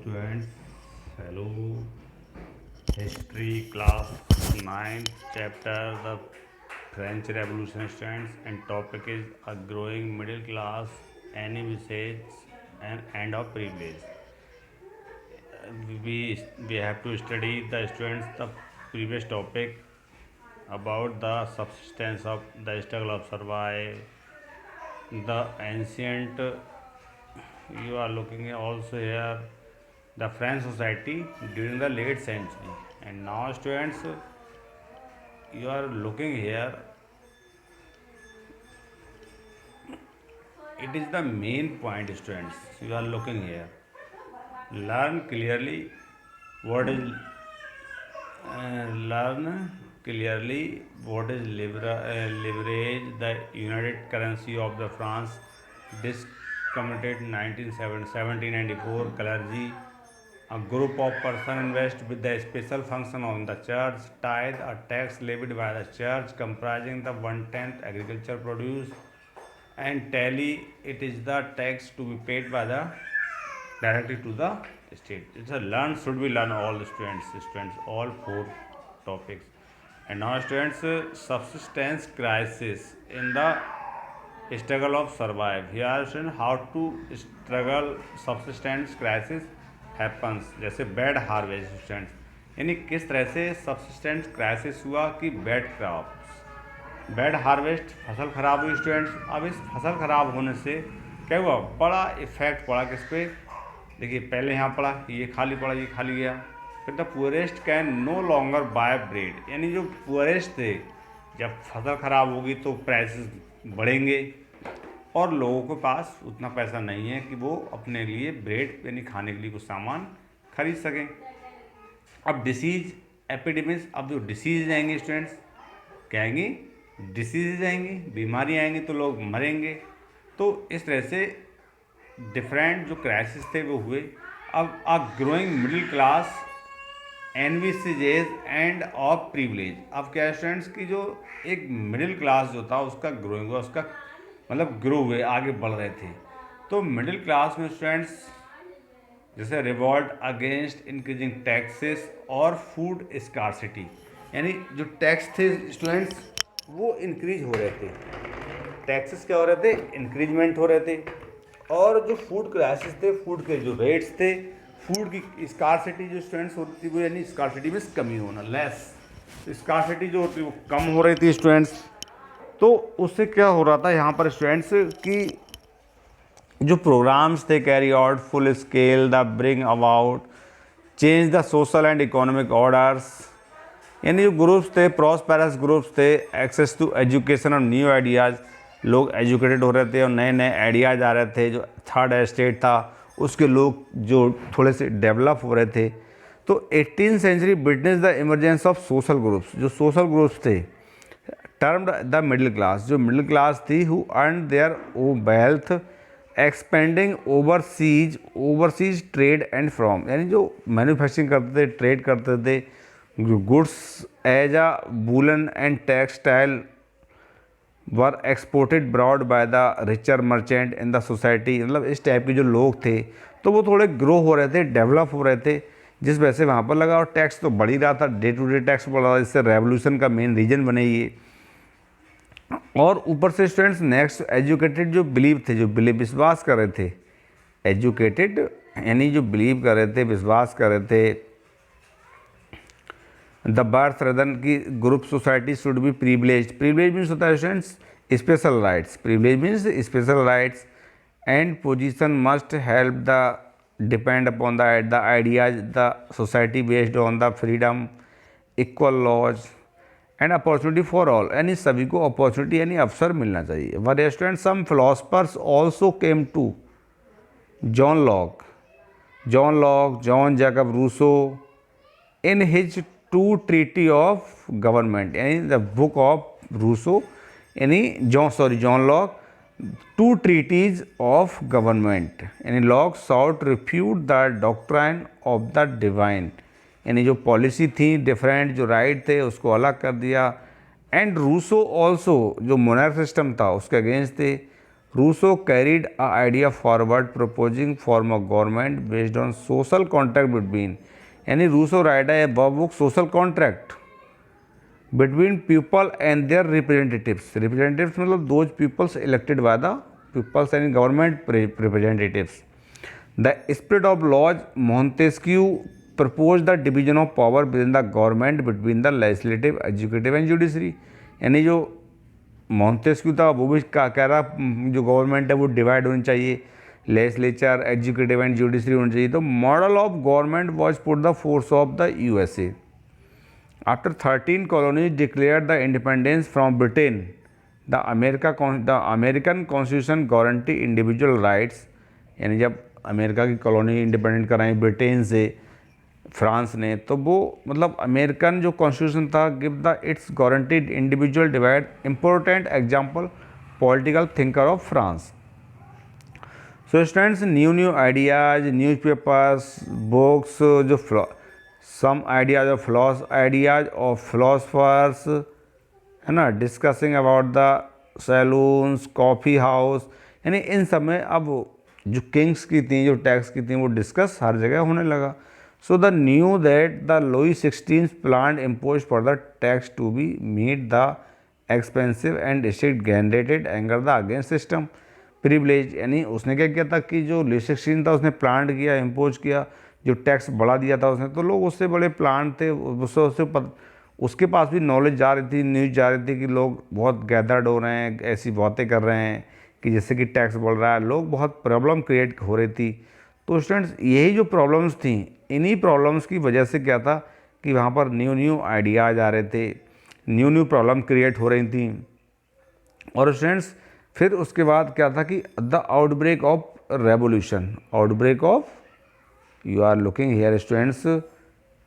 students, hello. History class 9th chapter, the French Revolution stands, and topic is a growing middle class, any visage and end of privilege. We have to study the students the previous topic about the subsistence of the struggle of survive, the ancient. You are looking also here the French society during the late century, and now students you are looking here, it is the main point. Students, you are looking here, learn clearly what is learn clearly what is leverage, the united currency of the France discommitted 1794 clergy. A group of persons invest with the special function on the church, tithe, a tax levied by the church comprising the 1/10 agriculture produce, and tally, it is the tax to be paid by the directly to the state. It's a learn, should we learn all the students, all four topics. And now students, subsistence crisis in the struggle of survive. Here students, how to struggle subsistence crisis happens, जैसे bad harvest students, यानी किस तरह से subsistence crisis हुआ कि bad harvest फसल ख़राब हुई स्टूडेंट्स। अब इस फसल ख़राब होने से क्या हुआ, बड़ा इफेक्ट पड़ा किस पे, देखिए पहले यहाँ पड़ा, ये खाली पड़ा, ये खाली गया। फिर the poorest can no longer buy bread, यानी जो पुअरेस्ट थे, जब फसल ख़राब होगी तो प्राइसेस बढ़ेंगे और लोगों के पास उतना पैसा नहीं है कि वो अपने लिए ब्रेड यानी खाने के लिए कुछ सामान खरीद सकें। अब डिसीज एपिडेमिक्स, अब जो डिसीज आएंगे स्टूडेंट्स, क्या आएंगी, डिसीज आएंगी, बीमारी आएंगी तो लोग मरेंगे। तो इस तरह से डिफरेंट जो क्राइसिस थे वो हुए। अब a growing middle class envisages end of privilege. अब क्या स्टूडेंट्स की जो एक मिडिल क्लास जो था उसका ग्रोइंग हुआ, उसका मतलब ग्रो हुए, आगे बढ़ रहे थे। तो मिडिल क्लास में स्टूडेंट्स जैसे रिवॉल्ट अगेंस्ट इंक्रीजिंग टैक्सेस और फूड स्कार्सिटी, यानी जो टैक्स थे स्टूडेंट्स वो इंक्रीज हो रहे थे, टैक्सेस क्या हो रहे थे, इंक्रीजमेंट हो रहे थे। और जो फूड क्राइसिस थे, फूड के जो रेट्स थे, फूड की स्कार्सिटी जो स्टूडेंट्स होती थी वो, यानी स्कार्सिटी में कमी होना, लेस स्कार्सिटी जो होती है वो कम हो रही थी स्टूडेंट्स। तो उससे क्या हो रहा था यहाँ पर स्टूडेंट्स की जो प्रोग्राम्स थे carry out full scale the bring about change the social and economic orders, यानी जो ग्रुप्स थे, प्रॉस्पेरस ग्रुप्स थे, एक्सेस टू एजुकेशन और न्यू आइडियाज़, लोग एजुकेटेड हो रहे थे और नए नए आइडियाज़ आ रहे थे। जो थर्ड एस्टेट था उसके लोग जो थोड़े से डेवलप हो रहे थे। तो 18th century witness the emergence of social groups, जो सोशल ग्रुप्स थे टर्म्ड द मिडिल क्लास, जो मिडिल क्लास थी who earn their wealth expending overseas trade and from, यानी जो मैन्युफैक्चरिंग करते थे, ट्रेड करते थे, जो goods as a woollen and textile were exported broad by the richer merchant in the society. मतलब इस टाइप के जो लोग थे तो वो थोड़े ग्रो हो रहे थे, डेवलप हो रहे थे, जिस वजह से वहाँ पर लगा। और टैक्स तो बढ़ ही रहा था, डे टू डे टैक्स बढ़ रहा था, इससे रेवोल्यूशन का मेन रीजन बने ये। और ऊपर से स्टूडेंट्स नेक्स्ट एजुकेटेड जो बिलीव थे, जो विश्वास कर रहे थे, एजुकेटेड यानी जो बिलीव कर रहे थे, विश्वास कर रहे थे, द बर्थ रदन की group society should be privilege. Privilege means होता है students special rights, privilege means special rights and position must help the depend upon the ideas the society based on the freedom equal laws and opportunity for all, यानी सभी को opportunity यानी अवसर मिलना चाहिए। Were student some philosophers also came to John Locke, John Jacob Rousseau in his two treaty of government, यानी the book of Rousseau, यानी John Locke, two treaties of government, यानी Locke sought refute the doctrine of the divine, यानी जो policy थी different, जो right थे उसको अलग कर दिया। एंड रूसो ऑल्सो जो मोनार्क सिस्टम था उसके अगेंस्ट थे। Rousseau carried a idea forward proposing form of government based on social contract between, यानी रूसो राइट है above book social contract between people and their representatives. Representatives मतलब those peoples elected by the peoples and government representatives. The spirit of laws Montesquieu propose the division of power within the government between the legislative executive and judiciary, यानी जो Montesquieu था वो भी कह रहा जो government है वो डिवाइड होनी चाहिए, लेजिस्लेचर एग्जीक्यूटिव एंड जुडिशरी होनी चाहिए। तो model of government was put the force of the USA after 13 colonies declared the independence from Britain. The American Constitution guarantee individual rights, यानी जब अमेरिका की कॉलोनी इंडिपेंडेंट कराई Britain से France ने, तो वो मतलब अमेरिकन जो कॉन्स्टिट्यूशन था give the it's guaranteed individual divide. Important example political thinker of France. So students new ideas newspapers books जो some ideas of philosophers है ना, discussing about the saloons coffee house, यानी इन सब में अब जो किंग्स की थी जो टैक्स की थी वो डिस्कस हर जगह होने लगा। So the new that the Louis 16 plan impose for the tax to be meet the expensive and strict generated anger the against system privilege, यानी उसने क्या किया था कि जो लुई 16 था उसने प्लान किया इम्पोज किया, जो टैक्स बढ़ा दिया था उसने, तो लोग उससे बड़े प्लान थे, उसके पास भी नॉलेज जा रही थी, न्यूज़ जा रही थी कि लोग बहुत गैदर्ड हो रहे हैं, ऐसी बातें कर रहे हैं कि जैसे कि टैक्स बढ़ रहा है, लोग बहुत प्रॉब्लम क्रिएट हो रही थी। तो स्टूडेंट्स यही जो प्रॉब्लम्स थी, इन्हीं प्रॉब्लम्स की वजह से क्या था कि वहाँ पर न्यू आइडियाज़ आ रहे थे, न्यू प्रॉब्लम क्रिएट हो रही थी। और स्टूडेंट्स फिर उसके बाद क्या था कि the outbreak of revolution, outbreak of you are looking here students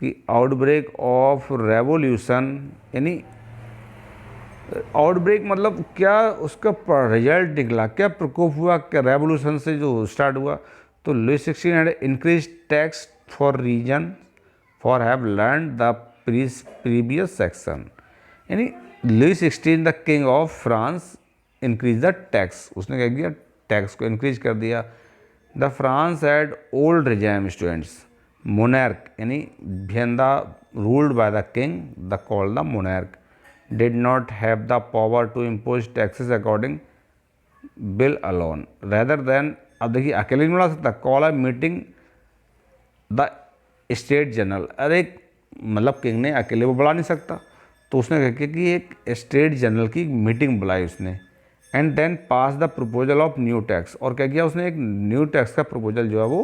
कि आउटब्रेक ऑफ रेवोल्यूशन, यानी आउटब्रेक मतलब क्या उसका रिजल्ट निकला, क्या प्रकोप हुआ, क्या रेवोल्यूशन से जो स्टार्ट हुआ। तो Louis 16 had increase tax for reason for have learn the previous section, यानी Louis 16 the king of France increase the tax, उसने क्या किया टैक्स को इंक्रीज कर दिया। The France had old regime students monarch, यानी भियंदा ruled by the king the call the monarch did not have the power to impose taxes according bill alone rather than, अब देखिए अकेले नहीं बुला सकता, call a meeting the state general, अरे मतलब किंग ने अकेले वो बुला नहीं सकता, तो उसने क्या किया कि एक स्टेट जनरल की मीटिंग बुलाई उसने, and then pass the proposal of new tax, और क्या किया उसने एक न्यू टैक्स का प्रपोजल जो है वो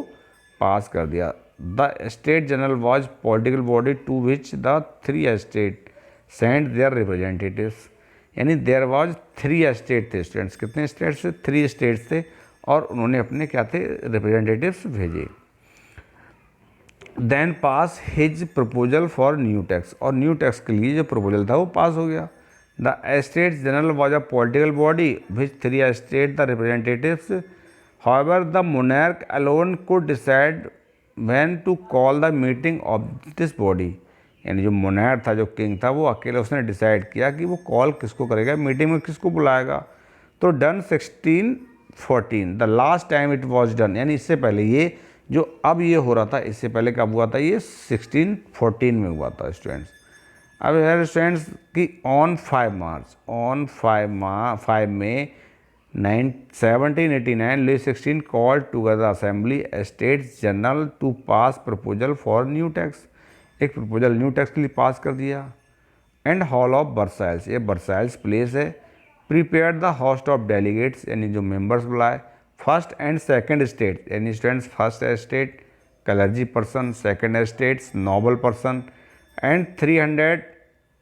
पास कर दिया। The state general was political body to which the 3 state send their representatives, यानी देयर वॉज 3 स्टेट थे स्टूडेंट्स, कितने स्टेट्स थे 3 स्टेट्स थे, और उन्होंने अपने क्या थे रिप्रेजेंटेटिव्स भेजे। Then pass his proposal for new tax, और न्यू टैक्स के लिए जो प्रपोजल था वो पास हो गया। The States General was a political body which 3 states the representatives. However, the monarch alone could decide when to call the meeting of this body. यानी जो monarch था, जो king था, वो अकेले उसने डिसाइड किया कि वो कॉल किसको करेगा, मीटिंग में किसको बुलाएगा। तो done 1614 the last time it was done, यानी इससे पहले ये जो अब ये हो रहा था, इससे पहले कब हुआ था, ये 1614 में हुआ था स्टूडेंट्स। अब है स्टूडेंट्स कि on 5 May 1789 Louis 16 call together assembly states general to pass proposal for new tax, एक प्रपोजल न्यू टैक्स के लिए पास कर दिया। एंड हॉल ऑफ वर्साइल्स, ये वर्साइल्स प्लेस है, prepare the host of delegates, यानी जो मेंबर्स बुलाए, फर्स्ट एंड सेकंड स्टेट, यानी students first state clergy person, second states noble person, and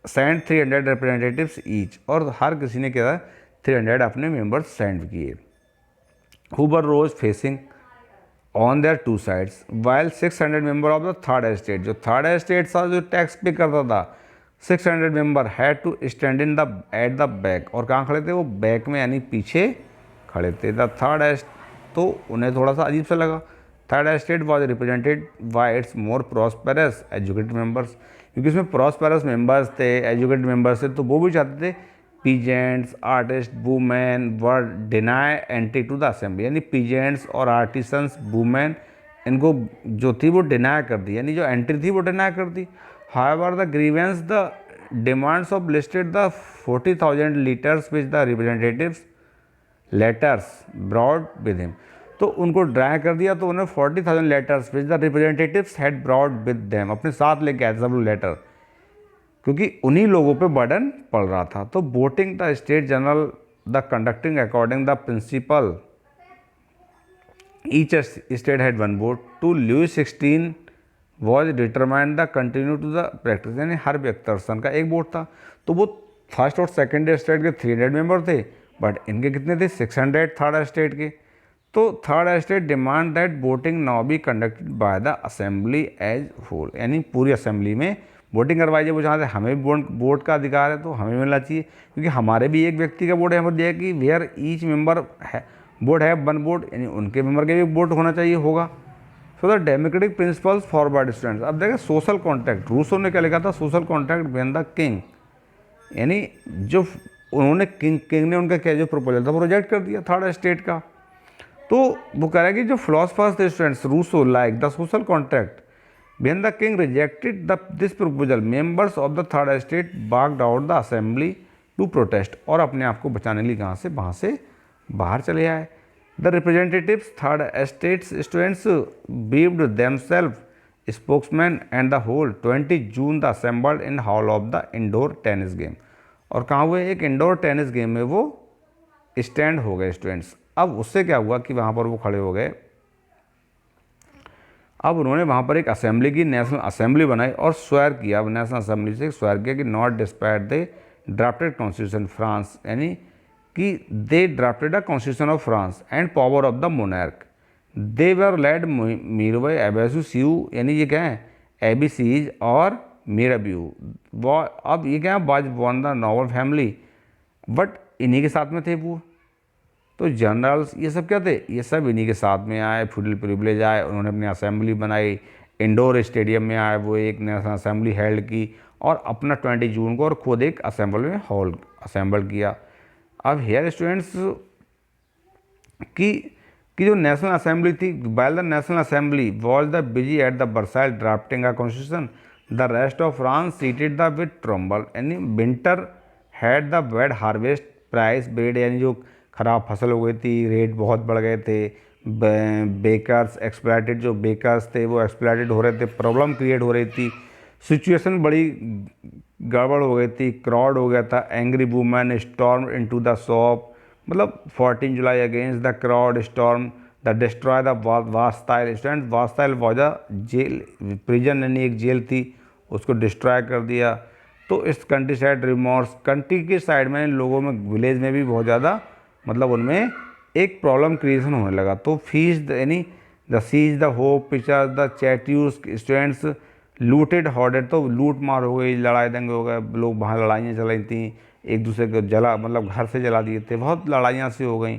300 representatives each, और हर किसी ने क्या 300 अपने मेंबर्स सेंड किए। Who were rows facing on their 2 sides while 600 member of the third state, जो थर्ड स्टेट था जो टैक्स पे करता था, 600 member had to stand in the at the back, और कहाँ खड़े थे वो बैक में, यानी पीछे खड़े थे। द थर्ड तो उन्हें थोड़ा सा अजीब सा लगा। Third state was represented by its more prosperous educated members, क्योंकि इसमें प्रॉस्पेरस मेंबर्स थे, एजुकेटेड मेंबर्स थे, तो वो भी चाहते थे peasants artist women were deny entry to the assembly, यानी पीजेंट्स और आर्टिसंस वुमेन इनको जो थी वो डिनाई कर दी, यानी जो एंट्री थी वो डिनाई कर दी। However the grievance the demands of listed the 40,000 letters which the representatives letters brought with him, तो उनको ड्राई कर दिया, तो उन्हें 40,000 letters which the representatives had brought with them, अपने साथ लेके आए सब लेटर, क्योंकि उन्हीं लोगों पे बर्डन पड़ रहा था। तो voting the state general the conducting according the principle each state had one vote to Louis 16 was determined the continue to the practice, यानी हर व्यक्ति का एक वोट था। तो वो फर्स्ट और सेकेंड स्टेट के 300 मेंबर थे, बट इनके कितने थे 600 थर्ड स्टेट के। तो third state demand that voting now be conducted by the assembly as whole, यानी पूरी असेंबली में वोटिंग करवाई जाए। वो जहाँ से हमें भी वोट का अधिकार है तो हमें मिलना चाहिए, क्योंकि हमारे भी एक व्यक्ति का वोट है, हमें दिया कि वेयर ईच मेंबर है वोट है वन वोट, यानी उनके मेंबर के भी वोट होना चाहिए होगा। So the democratic principles forward students. अब देखें सोशल कॉन्ट्रैक्ट, रूसो ने क्या लिखा था, social contract between the king, यानी जो उन्होंने किंग ने उनका क्या जो प्रपोजल था वो रिजेक्ट कर दिया थर्ड स्टेट का। तो वो कह रहा है कि जो फिलोसफर्स थे students Rousseau like the social contract when the king rejected this proposal members of the third estate barked out the assembly to protest, और अपने आप को बचाने के लिए कहाँ से वहाँ से बाहर चले आए। the representatives third estates students behaved themselves spokesman and the whole 20 June the assembled in hall of the indoor tennis game, और कहाँ हुए एक इंडोर टेनिस गेम में वो स्टैंड हो गए स्टूडेंट्स। अब उससे क्या हुआ कि वहाँ पर वो खड़े हो गए, अब उन्होंने वहाँ पर एक असेंबली की, नेशनल असेंबली बनाई और स्वेयर किया, अब नेशनल असेंबली से स्वेयर किया कि not despite they drafted constitution France, यानी कि they drafted a constitution of France and power of the monarch, they were led मीरवाई एबेसू सीयू, यानी ये क्या है एबीसीज और मीराब्यू। अब ये क्या है बाज one the novel family, but इन्हीं के साथ में थे वो। तो जनरल्स ये सब क्या थे, ये सब इन्हीं के साथ में आए, फ्यूडल प्रिविलेज आए, उन्होंने अपनी असेंबली बनाई, इंडोर स्टेडियम में आए, वो एक नेशनल असेंबली हेल्ड की और अपना 20 जून को और खुद एक असेंबल में हॉल असेंबल किया। अब हेयर स्टूडेंट्स की जो नेशनल असेंबली थी, while the national assembly was the busy at the Versailles drafting a constitution the rest of France seated the with turmoil, यानी winter had the bad harvest price bread, यानी जो ख़राब फसल हो गई थी, रेट बहुत बढ़ गए थे, बेकर्स एक्सप्लॉइटेड, जो बेकर्स थे वो एक्सप्लॉइटेड हो रहे थे, प्रॉब्लम क्रिएट हो रही थी, सिचुएशन बड़ी गड़बड़ हो गई थी, क्राउड हो गया था, angry women storm into the shop, मतलब 14 जुलाई against the crowd storm the destroy the Bastille student, Bastille was a jail prison, यानी एक जेल थी, उसको डिस्ट्रॉय कर दिया। तो इस कंट्री साइड रिमोर्स, कंट्री के साइड में लोगों में विलेज में भी बहुत ज़्यादा मतलब उनमें एक प्रॉब्लम क्रिएशन होने लगा। तो फीस यानी the seize the hope picture the chateaux students looted hoarded, तो लूट मार हो गई, लड़ाई दंगे हो गए, लोग वहाँ लड़ाइयाँ चल रही थी, एक दूसरे को जला मतलब घर से जला दिए थे, बहुत लड़ाइयाँ सी हो गई।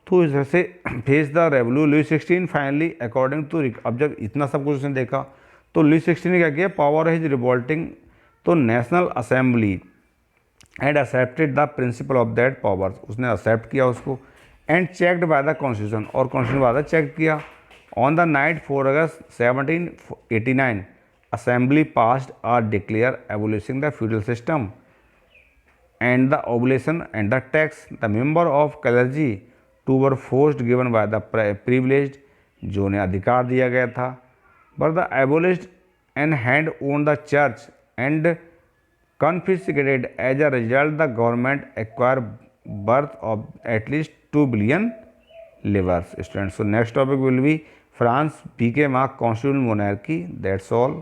तो इस तरह से फेस द रेवोल्यू लुई 16 फाइनली अकॉर्डिंग टू, अब जब इतना सब कुछ उसने देखा तो लुई 16 ने क्या किया, पावर हिज रिवोल्टिंग, तो national assembly and accepted the principle of that powers, उसने एक्सेप्ट किया उसको, and checked by the constitution, और कॉन्स्टिट्यूशन बाद चेक किया। On the night 4 August 1789 assembly passed are declare abolishing the feudal system and the obligation and the tax, the member of clergy to were forced given by the privileged, जो उन्हें अधिकार दिया गया था, but the एबोलिश्ड and hand own the church and confiscated. As a result, the government acquired worth of at least 2 billion livres. Students, so next topic will be France became a constitutional monarchy. That's all.